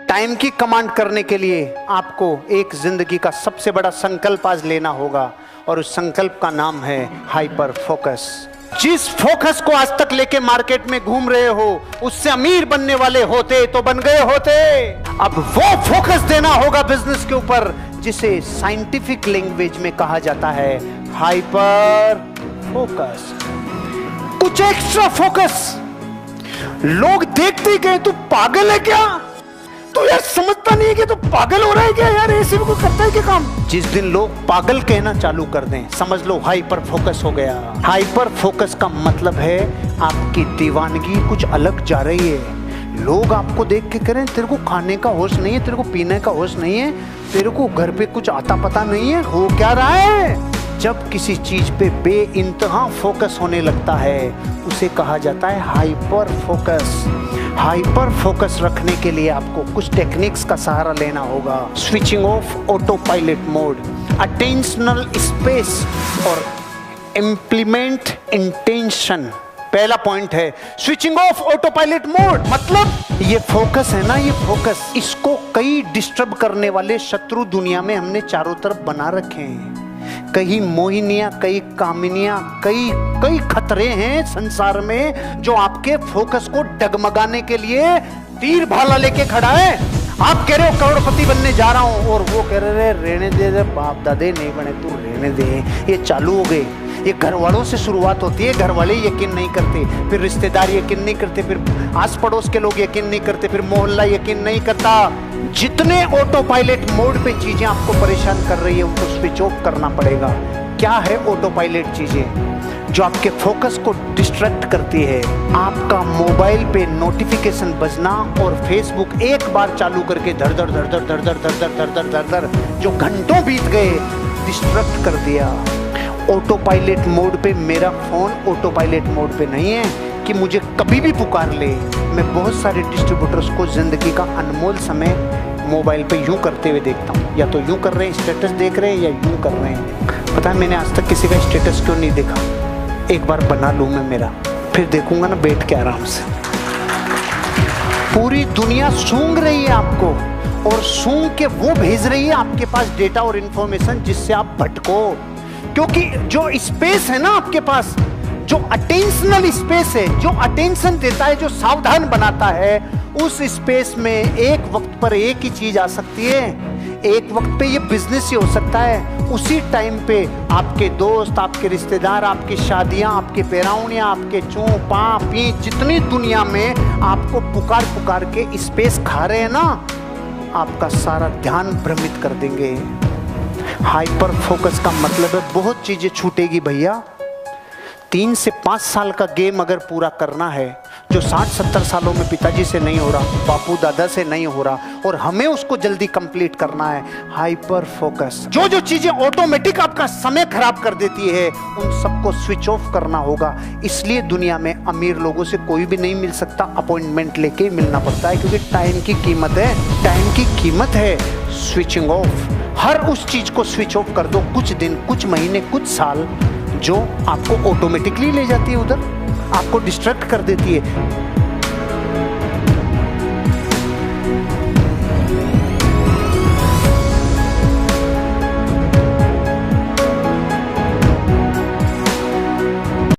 Time की command करने के लिए आपको एक जिंदगी का सबसे बड़ा संकल्प आज लेना होगा, और उस संकल्प का नाम है हाइपर फोकस। जिस फोकस को आज तक लेके मार्केट में घूम रहे हो, उससे अमीर बनने वाले होते तो बन गए होते। अब वो फोकस देना होगा बिजनेस के ऊपर, जिसे साइंटिफिक लैंग्वेज में कहा जाता है हाइपर फोकस। कुछ एक्स्ट्रा फोकस। लोग देखते ही गए, तू पागल है क्या? तो यार समझता नहीं है कि तो पागल हो रहा है क्या यार? ऐसे भी कोई करता है क्या काम? जिस दिन लोग पागल कहना चालू कर दें, समझ लो हाइपर फोकस हो गया। हाइपर फोकस का मतलब है आपकी दीवानगी कुछ अलग जा रही है। लोग आपको देख के कह रहे हैं तेरे को खाने का होश नहीं है, तेरे को पीने का होश नहीं है, तेरे को घर पे कुछ आता पता नहीं है, हो क्या रहा है? जब किसी चीज पे बेइंतहा फोकस होने लगता है, उसे कहा जाता है हाइपर फोकस। हाइपर फोकस रखने के लिए आपको कुछ टेक्निक्स का सहारा लेना होगा। Switching off auto pilot mode, attentional space और इम्प्लीमेंट इंटेंशन। पहला पॉइंट है switching off auto pilot mode. मतलब ये फोकस है ना, ये फोकस, इसको कई डिस्टर्ब करने वाले शत्रु दुनिया में हमने चारों तरफ बना रखे हैं। कई मोहिनियां, कई कामिनियां, कई खतरे हैं संसार में जो आपके फोकस को डगमगाने के लिए तीर भाला लेके खड़ा है। आप कह रहे हो करोड़पति बनने जा रहा हूं, और वो कह रहे रहने दे, बाप दादे नहीं बने, तू रहने दे। ये चालू हो गए। ये घर वालों से शुरुआत होती है। घर वाले यकीन नहीं करते, फिर रिश्तेदार यकीन नहीं करते, फिर आस पड़ोस के लोग यकीन नहीं करते, फिर मोहल्ला यकीन नहीं करता। जितने ऑटो पायलट मोड पे चीजें आपको परेशान कर रही है, उनको स्विच ऑफ करना पड़ेगा। क्या है ऑटो पायलट चीजें जो आपके फोकस को डिस्ट्रैक्ट करती है? आपका मोबाइल पे नोटिफिकेशन बजना और फेसबुक एक बार चालू करके धर धर धर धर धर धर धर धर धर धर धर जो घंटों बीत गए, डिस्ट्रैक्ट कर दिया। ऑटो पायलट मोड पे मेरा फोन ऑटो पायलट मोड पे नहीं है कि मुझे कभी भी पुकार ले। मैं बहुत सारे डिस्ट्रीब्यूटर्स को जिंदगी का अनमोल समय मोबाइल पे यूं करते हुए देखता हूँ। या तो यूं कर रहे हैं, स्टेटस देख रहे हैं, या यूं कर रहे हैं। पता है मैंने आज तक किसी का स्टेटस क्यों नहीं देखा? एक बार बना लूँ मैं मेरा, फिर देखूंगा ना बैठ के आराम से। पूरी दुनिया सूंघ रही है आपको, और सूंघ के वो भेज रही है आपके पास डेटा और इंफॉर्मेशन जिससे आप भटको। क्योंकि जो स्पेस है ना आपके पास, जो अटेंशनल स्पेस है, जो अटेंशन देता है, जो सावधान बनाता है, उस स्पेस में एक वक्त पर एक ही चीज आ सकती है। एक वक्त पे ये बिजनेस ही हो सकता है। उसी टाइम पे आपके दोस्त, आपके रिश्तेदार, आपकी शादियां, आपके पेराउनियां, आपके चूं पा पी, जितनी दुनिया में आपको पुकार पुकार के स्पेस खा रहे हैं ना, आपका सारा ध्यान भ्रमित कर देंगे। हाइपर फोकस का मतलब है बहुत चीजें छूटेगी भैया। 3 से 5 साल का गेम अगर पूरा करना है, जो 60-70 सालों में पिताजी से नहीं हो रहा, बापू दादा से नहीं हो रहा, और हमें उसको जल्दी कंप्लीट करना है, हाइपर फोकस। जो जो चीजें ऑटोमेटिक आपका समय खराब कर देती है, उन सबको स्विच ऑफ करना होगा। इसलिए दुनिया में अमीर लोगों से कोई भी नहीं मिल सकता, अपॉइंटमेंट लेके मिलना पड़ता है, क्योंकि टाइम की कीमत है। टाइम की कीमत है स्विचिंग ऑफ। हर उस चीज को स्विच ऑफ कर दो, कुछ दिन, कुछ महीने, कुछ साल, जो आपको ऑटोमेटिकली ले जाती है उधर, आपको डिस्ट्रैक्ट कर देती है।